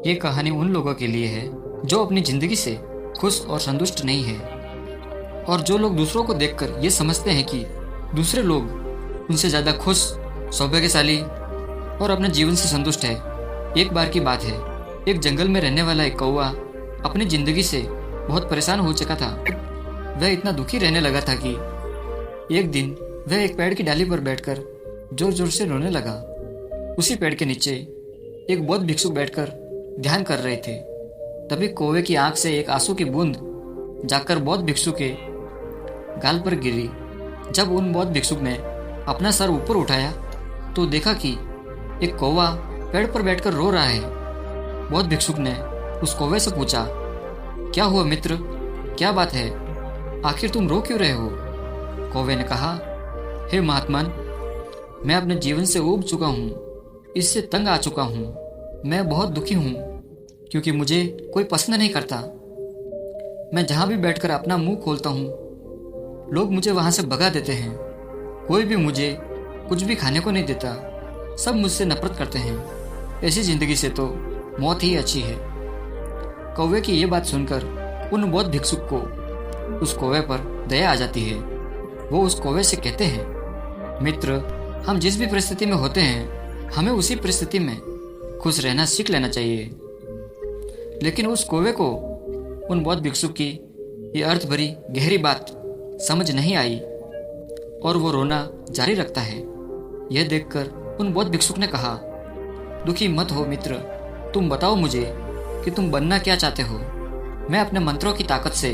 ये कहानी उन लोगों के लिए है जो अपनी ज़िंदगी से खुश और संतुष्ट नहीं है, और जो लोग दूसरों को देखकर ये समझते हैं कि दूसरे लोग उनसे ज़्यादा खुश, सौभाग्यशाली और अपने जीवन से संतुष्ट है। एक बार की बात है, एक जंगल में रहने वाला एक कौवा अपनी ज़िंदगी से बहुत परेशान हो चुका था। वह इतना दुखी रहने लगा था कि एक दिन वह एक पेड़ की डाली पर बैठकर जोर जोर से रोने लगा। उसी पेड़ के नीचे एक बौद्ध भिक्षुक बैठकर ध्यान कर रहे थे। तभी कौवे की आंख से एक आंसू की बूंद जाकर बौद्ध भिक्षुक के गाल पर गिरी। जब उन बौद्ध भिक्षुक ने अपना सर ऊपर उठाया तो देखा कि एक कौवा पेड़ पर बैठकर रो रहा है। बौद्ध भिक्षुक ने उस कौवे से पूछा, क्या हुआ मित्र, क्या बात है, आखिर तुम रो क्यों रहे हो? कौवे ने कहा, हे महात्मन, मैं अपने जीवन से ऊब चुका हूँ, इससे तंग आ चुका हूँ। मैं बहुत दुखी हूँ क्योंकि मुझे कोई पसंद नहीं करता। मैं जहाँ भी बैठकर अपना मुंह खोलता हूँ लोग मुझे वहाँ से भगा देते हैं। कोई भी मुझे कुछ भी खाने को नहीं देता, सब मुझसे नफरत करते हैं। ऐसी जिंदगी से तो मौत ही अच्छी है। कौवे की ये बात सुनकर उन बौद्ध भिक्षुक को उस कौवे पर दया आ जाती है। वो उस कौवे से कहते हैं, मित्र, हम जिस भी परिस्थिति में होते हैं हमें उसी परिस्थिति में खुश रहना सीख लेना चाहिए। लेकिन उस कौवे को उन बौद्ध भिक्षुक की ये अर्थ भरी गहरी बात समझ नहीं आई और वो रोना जारी रखता है। यह देखकर उन बौद्ध भिक्षुक ने कहा, दुखी मत हो मित्र, तुम बताओ मुझे कि तुम बनना क्या चाहते हो। मैं अपने मंत्रों की ताकत से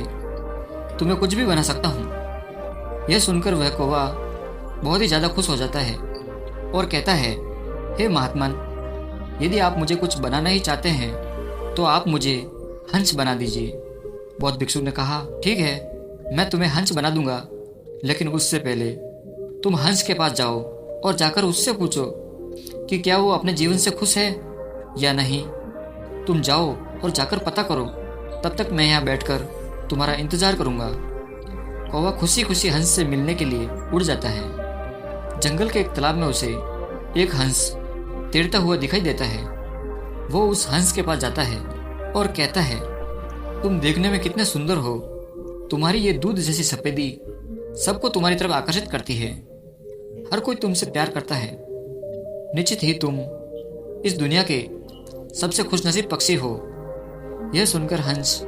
तुम्हें कुछ भी बना सकता हूँ। यह सुनकर वह कौवा बहुत ही ज़्यादा खुश हो जाता है और कहता है, हे महात्मन, यदि आप मुझे कुछ बनाना ही चाहते हैं तो आप मुझे हंस बना दीजिए। बौद्ध भिक्षुक ने कहा, ठीक है, मैं तुम्हें हंस बना दूंगा, लेकिन उससे पहले तुम हंस के पास जाओ और जाकर उससे पूछो कि क्या वो अपने जीवन से खुश है या नहीं। तुम जाओ और जाकर पता करो, तब तक मैं यहाँ बैठकर तुम्हारा इंतजार करूँगा। कौवा खुशी खुशी हंस से मिलने के लिए उड़ जाता है। जंगल के एक तालाब में उसे एक हंस तैरता हुआ दिखाई देता है। वो उस हंस के पास जाता है और कहता है, तुम देखने में कितने सुंदर हो, तुम्हारी ये दूध जैसी सफेदी सबको तुम्हारी तरफ आकर्षित करती है। हर कोई तुमसे प्यार करता है। निश्चित ही तुम इस दुनिया के सबसे खुशनसीब पक्षी हो। यह सुनकर हंस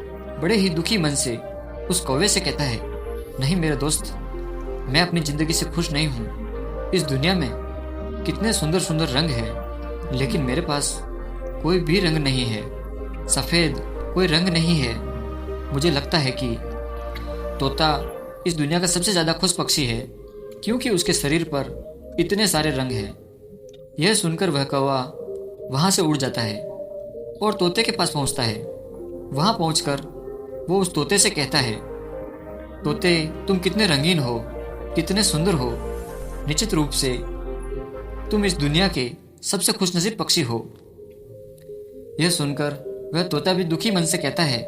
बड़े ही दुखी मन से उस कौवे से कहता है, नहीं मेरे दोस्त, मैं अपनी जिंदगी से खुश नहीं हूँ। इस दुनिया में कितने सुंदर सुंदर रंग हैं, लेकिन मेरे पास कोई भी रंग नहीं है। सफ़ेद कोई रंग नहीं है। मुझे लगता है कि तोता इस दुनिया का सबसे ज़्यादा खुश पक्षी है, क्योंकि उसके शरीर पर इतने सारे रंग हैं। यह सुनकर वह कौवा वहाँ से उड़ जाता है और तोते के पास पहुँचता है। वहाँ पहुँचकर वो उस तोते से कहता है, तोते, तुम कितने रंगीन हो, कितने सुंदर हो। निश्चित रूप से तुम इस दुनिया के सबसे खुशनसीब पक्षी हो। यह सुनकर वह तोता भी दुखी मन से कहता है,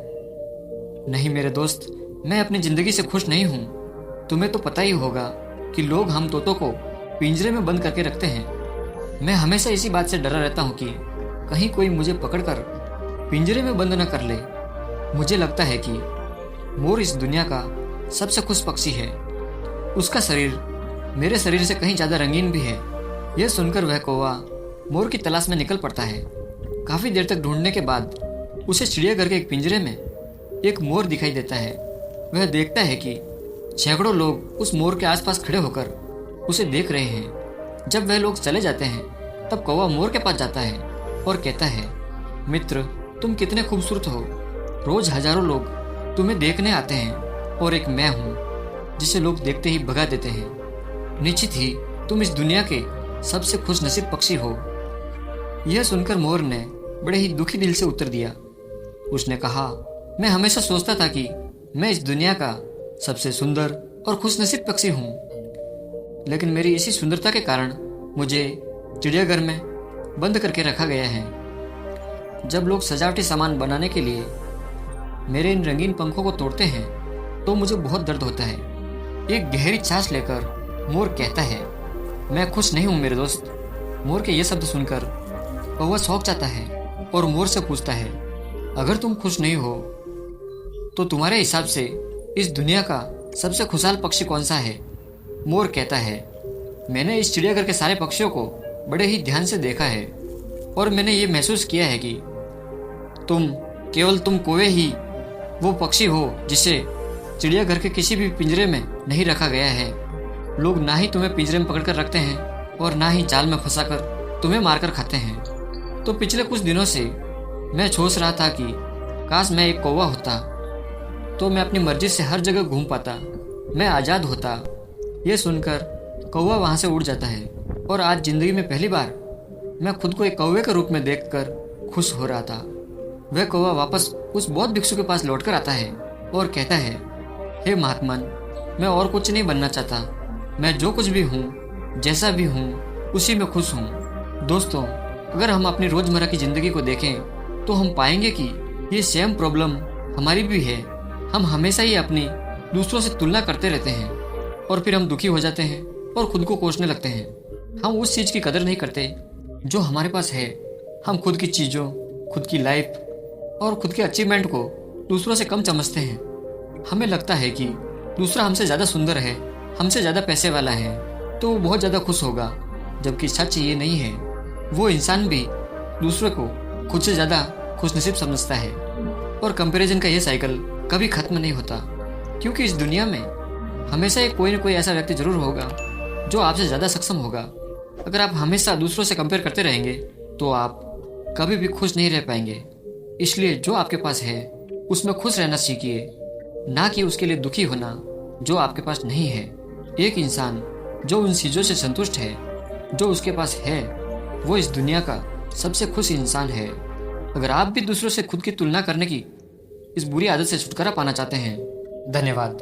नहीं मेरे दोस्त, मैं अपनी ज़िंदगी से खुश नहीं हूँ। तुम्हें तो पता ही होगा कि लोग हम तोतों को पिंजरे में बंद करके रखते हैं। मैं हमेशा इसी बात से डरा रहता हूँ कि कहीं कोई मुझे पकड़कर पिंजरे में बंद न कर ले। मुझे लगता है कि मोर इस दुनिया का सबसे खुश पक्षी है। उसका शरीर मेरे शरीर से कहीं ज़्यादा रंगीन भी है। यह सुनकर वह कौवा मोर की तलाश में निकल पड़ता है। काफ़ी देर तक ढूंढने के बाद उसे चिड़ियाघर के एक पिंजरे में एक मोर दिखाई देता है। वह देखता है कि सैकड़ों लोग उस मोर के आसपास खड़े होकर उसे देख रहे हैं। जब वह लोग चले जाते हैं तब कौवा मोर के पास जाता है और कहता है, मित्र, तुम कितने खूबसूरत हो। रोज़ हजारों लोग तुम्हें देखने आते हैं और एक मैं हूँ जिसे लोग देखते ही भगा देते हैं। निश्चित ही तुम इस दुनिया के सबसे खुशनसीब पक्षी हो। यह सुनकर मोर ने बड़े ही दुखी दिल से उत्तर दिया। उसने कहा, मैं हमेशा सोचता था कि मैं इस दुनिया का सबसे सुंदर और खुशनसीब पक्षी हूँ, लेकिन मेरी इसी सुंदरता के कारण मुझे चिड़ियाघर में बंद करके रखा गया है। जब लोग सजावटी सामान बनाने के लिए मेरे इन रंगीन पंखों को तोड़ते हैं तो मुझे बहुत दर्द होता है। एक गहरी सांस लेकर मोर कहता है, मैं खुश नहीं हूँ मेरे दोस्त। मोर के ये शब्द सुनकर कौवा चौंक जाता है और मोर से पूछता है, अगर तुम खुश नहीं हो तो तुम्हारे हिसाब से इस दुनिया का सबसे खुशहाल पक्षी कौन सा है? मोर कहता है, मैंने इस चिड़ियाघर के सारे पक्षियों को बड़े ही ध्यान से देखा है और मैंने ये महसूस किया है कि केवल तुम कौवे ही वो पक्षी हो जिसे चिड़ियाघर के किसी भी पिंजरे में नहीं रखा गया है। लोग ना ही तुम्हें पिंजरे में पकड़कर रखते हैं और ना ही जाल में फंसाकर तुम्हें मारकर खाते हैं। तो पिछले कुछ दिनों से मैं सोच रहा था कि काश मैं एक कौवा होता तो मैं अपनी मर्जी से हर जगह घूम पाता, मैं आज़ाद होता। ये सुनकर कौवा वहाँ से उड़ जाता है और आज जिंदगी में पहली बार मैं खुद को एक कौवे के रूप में देखकर खुश हो रहा था। वह कौवा वापस उस बौद्ध भिक्षु के पास लौटकर आता है और कहता है, हे महात्मन, मैं और कुछ नहीं बनना चाहता, मैं जो कुछ भी हूँ, जैसा भी हूँ, उसी में खुश हूँ। दोस्तों, अगर हम अपनी रोज़मर्रा की ज़िंदगी को देखें तो हम पाएंगे कि ये सेम प्रॉब्लम हमारी भी है। हम हमेशा ही अपनी दूसरों से तुलना करते रहते हैं और फिर हम दुखी हो जाते हैं और खुद को कोसने लगते हैं। हम उस चीज़ की कदर नहीं करते जो हमारे पास है। हम खुद की चीज़ों, खुद की लाइफ और खुद के अचीवमेंट को दूसरों से कम समझते हैं। हमें लगता है कि दूसरा हमसे ज़्यादा सुंदर है, हमसे ज़्यादा पैसे वाला है तो वो बहुत ज़्यादा खुश होगा, जबकि सच ये नहीं है। वो इंसान भी दूसरे को खुद से ज़्यादा खुशनसीब समझता है और कंपैरिजन का ये साइकिल कभी ख़त्म नहीं होता, क्योंकि इस दुनिया में हमेशा एक कोई न कोई ऐसा व्यक्ति जरूर होगा जो आपसे ज़्यादा सक्षम होगा। अगर आप हमेशा दूसरों से कंपेयर करते रहेंगे तो आप कभी भी खुश नहीं रह पाएंगे। इसलिए जो आपके पास है उसमें खुश रहना सीखिए, ना कि उसके लिए दुखी होना जो आपके पास नहीं है। एक इंसान जो उन चीज़ों से संतुष्ट है जो उसके पास है, वो इस दुनिया का सबसे खुश इंसान है। अगर आप भी दूसरों से खुद की तुलना करने की इस बुरी आदत से छुटकारा पाना चाहते हैं, धन्यवाद।